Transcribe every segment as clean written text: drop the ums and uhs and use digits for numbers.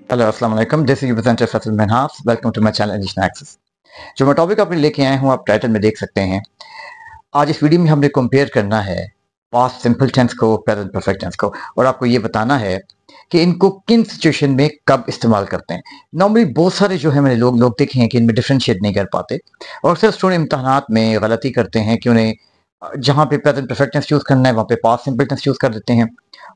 Hello अस्सलाम वालेकुम, this is presenter Faisal Manhas. Welcome to my channel English access. जो मैं टॉपिक अपने लेके आए हूँ आप टाइटल में देख सकते हैं। आज इस वीडियो में हमने कंपेयर करना है पास्ट सिंपल टेंस को प्रेजेंट परफेक्ट टेंस को, और आपको ये बताना है कि इनको किन सिचुएशन में कब इस्तेमाल करते हैं। नॉर्मली बहुत सारे जो है मैंने लोग देखे हैं कि इनमें डिफ्रेंशिएट नहीं कर पाते, और अक्सर स्टूडेंट इम्तहानात में गलती करते हैं कि उन्हें जहाँ पे प्रेजेंट परफेक्ट टेंस यूज करना है वहाँ पे पास्ट सिंपल टेंस यूज कर देते हैं,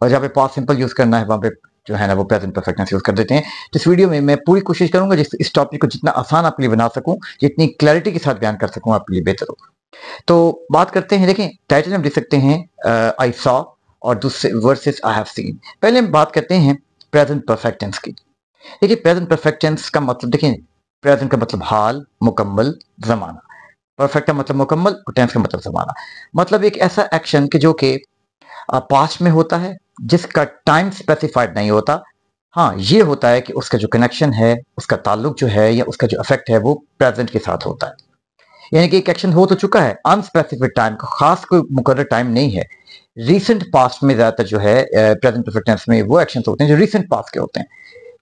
और जहाँ पे पास्ट सिंपल यूज करना है वहाँ पे जो है ना वो प्रेजेंट परफेक्ट टेंस यूज कर देते हैं। तो इस वीडियो में मैं पूरी कोशिश करूंगा इस टॉपिक को जितना आसान आपके लिए बना सकूं, जितनी क्लैरिटी के साथ बयान कर सकूं आपके लिए बेहतर हो। तो बात करते हैं, देखें टाइटल में लिख सकते हैं आई सॉ और दूसरे वर्सेस आई हैव सीन। पहले हम बात करते हैं प्रेजेंट परफेक्ट टेंस की। देखिए प्रेजेंट परफेक्ट टेंस का मतलब देखें, प्रेजेंट का मतलब हाल, मुकम्मल, जमाना। परफेक्ट का मतलब मुकम्मल और टेंस का मतलब जमाना। मतलब एक ऐसा एक्शन कि जो कि पास्ट में होता है, जिसका टाइम स्पेसिफाइड नहीं होता। हाँ, ये होता है कि उसका जो कनेक्शन है, उसका ताल्लुक जो है या उसका जो इफेक्ट है वो प्रेजेंट के साथ होता है। यानी कि एक एक्शन हो तो चुका है अनस्पेसिफिक टाइम का, खास कोई मुकर्रर टाइम नहीं है। रीसेंट पास्ट में ज्यादातर जो है प्रेजेंट परफेक्ट टेंस में वो एक्शन होते हैं जो रीसेंट पास्ट के होते हैं।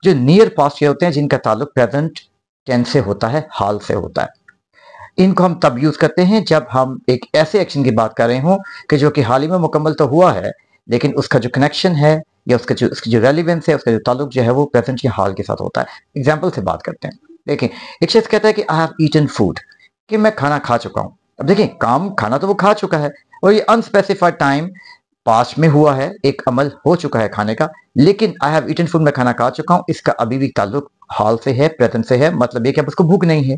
जो नियर पास्ट के होते हैं जिनका ताल्लुक प्रेजेंट टेंस से होता है, हाल से होता है। इनको हम तब यूज करते हैं जब हम एक ऐसे एक्शन की बात कर रहे हो कि जो कि हाल ही में मुकम्मल तो हुआ है, लेकिन उसका जो कनेक्शन है या उसकी जो रेलिवेंस है, उसका जो ताल्लुक जो है वो प्रेजेंट के हाल के साथ होता है। एग्जाम्पल से बात करते हैं। देखिए एक शख्स कहता है कि आई हैव ईटन फूड, कि मैं खाना खा चुका हूं। अब देखिए काम खाना तो वो खा चुका है, और ये अनस्पेसिफाइड टाइम पास्ट में हुआ है, एक अमल हो चुका है खाने का। लेकिन आई हैव ईटन फूड, मैं खाना खा चुका हूं, इसका अभी भी ताल्लुक हाल से है, प्रेजेंट से है। मतलब ये कि अब उसको भूख नहीं है,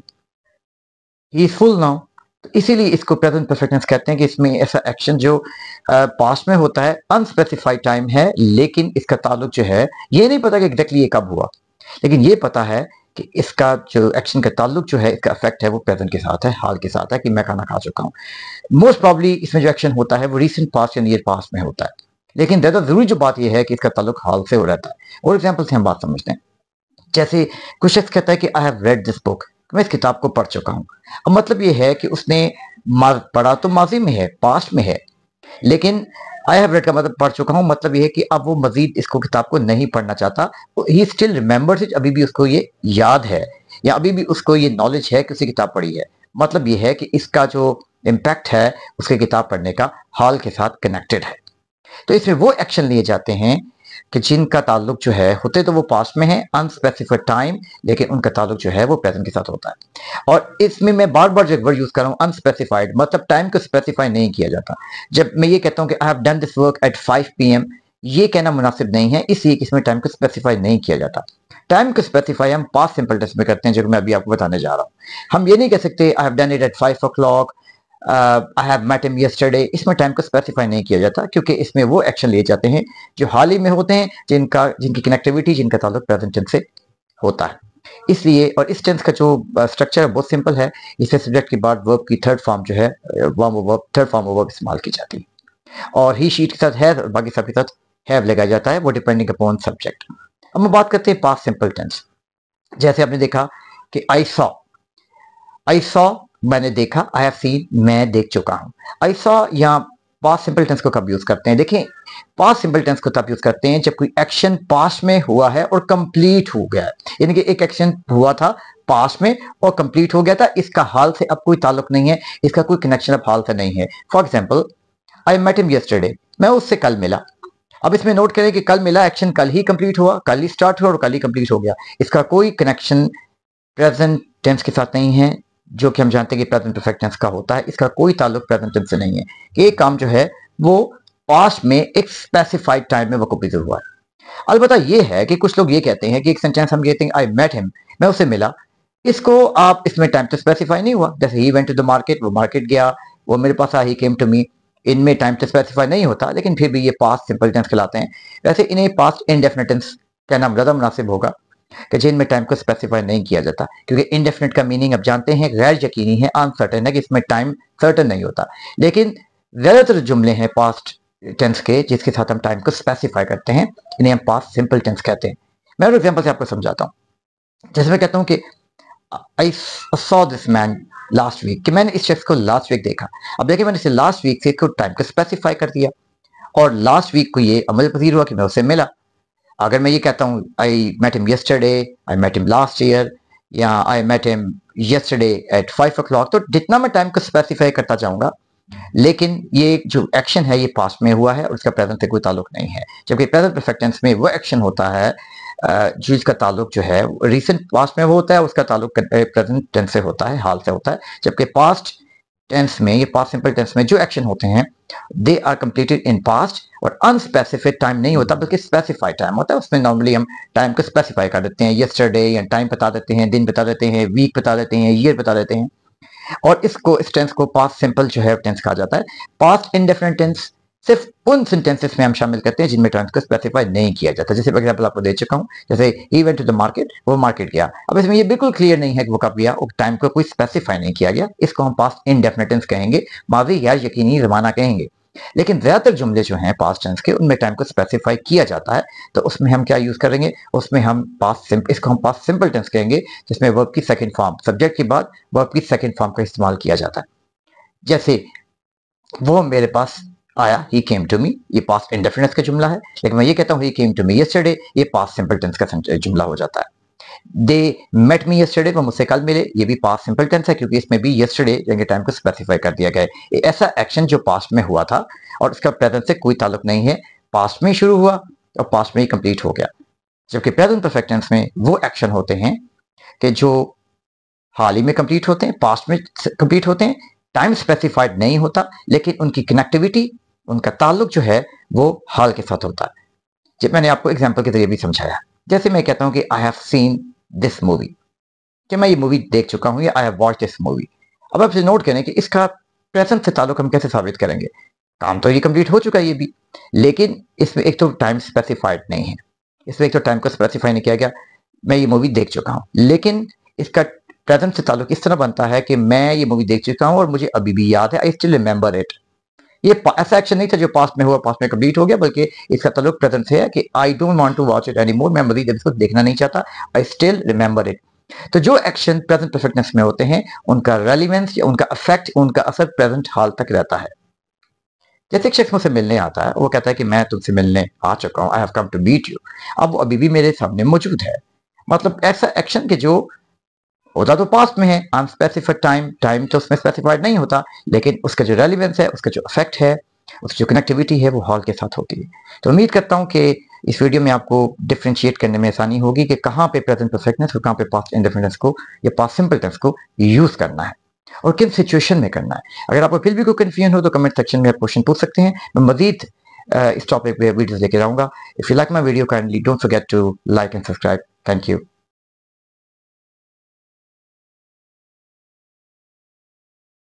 ही इज फुल नाउ। तो इसीलिए इसको प्रेजेंट परफेक्ट टेंस कहते हैं कि इसमें ऐसा एक्शन जो पास्ट में होता है, अनस्पेसिफाइड टाइम है, लेकिन इसका ताल्लुक जो है ये नहीं पता कि एग्जैक्टली ये कब हुआ, लेकिन ये पता है कि इसका जो एक्शन का ताल्लुक जो है, इसका इफेक्ट है वो प्रेजेंट के साथ है, हाल के साथ है, कि मैं खाना खा चुका हूँ। मोस्ट प्रॉब्ली इसमें जो एक्शन होता है वो रिसेंट पास्ट या नियर पास्ट में होता है, लेकिन ज्यादा जरूरी जो बात यह है कि इसका ताल्लुक हाल से हो रहता है। और एग्जाम्पल से हम बात समझते हैं। जैसे कुछ शख्स कहता है कि I have read this book, मैं इस किताब को पढ़ चुका हूं। अब मतलब ये है कि उसने पढ़ा तो माजी में है, पास्ट में है, लेकिन आई हैव रेड का मतलब पढ़ चुका हूं, मतलब ये है कि अब वो मजीद इसको किताब को नहीं पढ़ना चाहता। ही स्टिल रिमेंबर्स इट, अभी भी उसको ये याद है, या अभी भी उसको ये नॉलेज है कि उसी किताब पढ़ी है। मतलब ये है कि इसका जो इम्पैक्ट है उसके किताब पढ़ने का हाल के साथ कनेक्टेड है। तो इसमें वो एक्शन लिए जाते हैं कि जिनका ताल्लुक जो है, होते तो वो पास्ट में है अनस्पेसिफाइड टाइम, लेकिन उनका ताल्लुक जो है वो प्रेजेंट के साथ होता है। और इसमें मैं बार बार जो वर्ड यूज कर रहा हूँ अनस्पेसिफाइड, मतलब टाइम को स्पेसिफाई नहीं किया जाता। जब मैं ये कहता हूँ कि आई have done this work at 5 PM, ये कहना मुनासिब नहीं है, इसलिए इसमें टाइम को स्पेसिफाई नहीं किया जाता। टाइम को स्पेसिफाई हम पास्ट सिंपल टेंस में करते हैं, जो मैं अभी आपको बताने जा रहा हूँ। हम ये नहीं कह सकते I have done it at 5 o'clock, I have met him yesterday. इसमें टाइम को स्पेसिफाई नहीं किया जाता, क्योंकि इसमें वो एक्शन लिए जाते हैं जो हाल ही में होते हैं, जिनकी कनेक्टिविटी, जिनका ताल्लुक प्रेजेंट टेंस से होता है। इसलिए, और इस टेंस का जो स्ट्रक्चर है बहुत सिंपल है। इसमें सब्जेक्ट के बाद वर्ब की थर्ड फॉर्म जो है, थर्ड फॉर्म वर्ब इस्तेमाल की जाती है, और ही शीट के साथ है और बाकी सब के साथ हैव लगाया जाता है, वो डिपेंडिंग अपॉन सब्जेक्ट। अब हम बात करते हैं पास्ट सिंपल टेंस। जैसे आपने देखा कि आई सॉ मैंने देखा, आई हैव सीन मैं देख चुका हूं। आई सॉ या पास्ट सिंपल टेंस को कब यूज करते हैं? देखें पास्ट सिंपल टेंस को तब यूज करते हैं जब कोई एक्शन पास्ट में हुआ है और कंप्लीट हो गया है। यानी कि एक एक्शन हुआ था पास्ट में और कंप्लीट हो गया था, इसका हाल से अब कोई ताल्लुक नहीं है, इसका कोई कनेक्शन अब हाल से नहीं है। For example, I met him yesterday, मैं उससे कल मिला। अब इसमें नोट करें कि कल मिला एक्शन कल ही कंप्लीट हुआ, कल ही स्टार्ट हुआ और कल ही कंप्लीट हो गया। इसका कोई कनेक्शन प्रेजेंट टेंस के साथ नहीं है, जो कि हम जानते हैं कि प्रेजेंट परफेक्ट टेंस का होता है। इसका कोई ताल्लुक प्रेजेंट टेंस से नहीं है। ये काम जो है वो पास्ट में एक स्पेसिफाइड टाइम में वो कंप्लीट हुआ है। अलबत्ता ये है कि कुछ लोग ये कहते हैं कि एक सेंटेंस हम कहते हैं आई मेट हिम, मैं उससे मिला, इसको आप इसमें टाइम तो स्पेसिफाई नहीं हुआ। जैसे ही वेंट टू द मार्केट, वो मार्केट गया, वो मेरे पास आया, ही केम टू मी। इनमें टाइम तो स्पेसिफाई नहीं होता, लेकिन फिर भी ये पास्ट सिंपल टेंस कहलाते हैं। वैसे इन्हें पास्ट इंडेफिनिट टेंस कहना ज्यादा मुनासिब होगा कि जिनमें टाइम को स्पेसिफाई नहीं किया जाता, क्योंकि इंडेफिनिट का मीनिंग आप जानते हैं गैर यकीनी है, अनसर्टेन है, कि इसमें टाइम सर्टेन नहीं होता। लेकिन ज्यादातर जुमले हैं पास्ट टेंस के जिसके साथ हम टाइम को स्पेसिफाई करते हैं, इन्हें हम पास्ट सिंपल टेंस कहते हैं। मैं और एग्जांपल से आपको समझाता हूं। जैसे मैं कहता हूं कि I saw this man last week, कि मैंने इस शख्स को लास्ट वीक देखा। अब देखिए मैंने इसे लास्ट वीक से टाइम को स्पेसिफाई कर दिया, और लास्ट वीक को ये अमल पजीर हुआ कि मैं उससे मिला। अगर मैं ये कहता हूँ I met him yesterday, I met him last year, या I met him yesterday at 5 o'clock, तो जितना मैं टाइम को स्पेसिफाई करता जाऊंगा, लेकिन ये जो एक्शन है ये पास्ट में हुआ है और उसका प्रेजेंट से कोई ताल्लुक नहीं है। जबकि प्रेजेंट परफेक्ट टेंस में वो एक्शन होता है जो इसका ताल्लुक जो है रिसेंट पास्ट में वो होता है, उसका ताल्लुक प्रेजेंट टेंस से होता है, हाल से होता है। जबकि पास्ट टेंस में, ये पास्ट सिंपल टेंस में जो एक्शन होते हैं they are completed in past, और अनस्पेसिफाइड टाइम नहीं होता बल्कि स्पेसिफाइड टाइम होता है। उसमें नॉर्मली हम टाइम को स्पेसिफाई कर देते हैं, यस्टरडे, या टाइम बता देते हैं, दिन बता देते हैं, वीक बता देते हैं, ईयर बता देते हैं, और इसको इस टेंस को पास्ट सिंपल जो है टेंस कहा जाता है। पास्ट इंडेफिनिट टेंस सिर्फ उन सेंटेंसेस में हम शामिल करते हैं जिनमें टाइम को स्पेसिफाई नहीं किया जाता। जैसे फॉर एग्जांपल आपको दे चुका हूं, जैसे ही वेंट टू द मार्केट, वो मार्केट गया। अब इसमें ये बिल्कुल क्लियर नहीं है कि वो कब गया, और टाइम को कोई स्पेसिफाई नहीं किया गया, इसको हम पास्ट इंडेफिनिट टेंस कहेंगे, माजी या यकीनी जमाना कहेंगे। लेकिन ज्यादातर जुमले जो हैं पास्ट टेंस के, उनमें टाइम को स्पेसिफाई किया जाता है, तो उसमें हम क्या यूज करेंगे, उसमें हम इसको हम पास्ट सिंपल टेंस कहेंगे, जिसमें वर्ब की सेकंड फॉर्म, सब्जेक्ट के बाद वर्ब की सेकंड फॉर्म का इस्तेमाल किया जाता है। जैसे वो मेरे पास आया, ही केम टू मी, ये पास्ट इंडेफिनिट का जुमला है। लेकिन मैं ये कहता हूँ ही केम टू मी यस्टरडे, ये पास्ट सिंपल टेंस का जुमला हो जाता है। दे मेट मी यस्टरडे, वो मुझसे कल मिले, ये भी पास्ट सिंपल टेंस है, क्योंकि इसमें भी यस्टरडे यानी टाइम को स्पेसिफाई कर दिया गया है। ऐसा एक्शन जो पास्ट में हुआ था और उसका प्रेजेंट से कोई ताल्लुक नहीं है, पास्ट में ही शुरू हुआ और पास्ट में ही कंप्लीट हो गया। जबकि प्रेजेंट परफेक्ट टेंस में वो एक्शन होते हैं कि जो हाल ही में कंप्लीट होते हैं, पास्ट में कंप्लीट होते हैं, टाइम स्पेसिफाइड नहीं होता, लेकिन उनकी कनेक्टिविटी, उनका ताल्लुक जो है वो हाल के साथ होता है। जब मैंने आपको एग्जांपल के जरिए भी समझाया, जैसे मैं कहता हूं कि I have seen this movie, कि मैं ये मूवी देख चुका हूं, या I have watched this movie. अब आप नोट करें कि इसका प्रेजेंट से ताल्लुक हम कैसे साबित करेंगे। काम तो ये कंप्लीट हो चुका है ये भी, लेकिन इसमें एक तो टाइम स्पेसिफाइड नहीं है, इसमें एक तो टाइम को स्पेसिफाई नहीं किया गया, मैं ये मूवी देख चुका हूं, लेकिन इसका प्रेजेंट से ताल्लुक इस तरह बनता है कि मैं ये मूवी देख चुका हूं और मुझे अभी भी याद है, आई स्टिल रिमेंबर इट। ये ऐसा एक्शन नहीं था जो पास्ट में हुआ, पास्ट में कंप्लीट हो गया, बल्कि इसका ताल्लुक प्रेजेंट से है कि I don't want to watch it any more, मैं मजीद इसको देखना नहीं चाहता, आई स्टिल रिमेंबर इट। तो जो एक्शन प्रेजेंट परफेक्टनेस में होते हैं, उनका रेलिवेंस या उनका इफेक्ट, उनका असर प्रेजेंट हाल तक रहता है। जैसे एक शख्स मुझसे मिलने आता है, वो कहता है कि मैं तुमसे मिलने आ चुका हूं, I have come to meet you, अब वो अभी भी मेरे सामने मौजूद है। मतलब ऐसा एक्शन के जो होता तो पास्ट में है, अनस्पेसिफाइड टाइम तो उसमें स्पेसिफाइड नहीं होता, लेकिन उसका जो रेलिवेंस है, उसका जो इफेक्ट है, उसकी जो कनेक्टिविटी है, वो हाल के साथ होती है। तो उम्मीद करता हूं कि इस वीडियो में आपको डिफ्रेंशिएट करने में आसानी होगी कि कहाँ पे प्रेजेंट परफेक्टनेस और कहाँ पे पास्ट इंडेफिनिट को या पास्ट सिंपल टेंस को यूज करना है और किन सिचुएशन में करना है। अगर आपको फिर भी कोई कंफ्यूजन हो तो कमेंट सेक्शन में आप क्वेश्चन पूछ सकते हैं, मैं मजीद इस टॉपिक पे वीडियोस लेके आऊंगा। If you like my video kindly don't forget to like and subscribe. Thank you.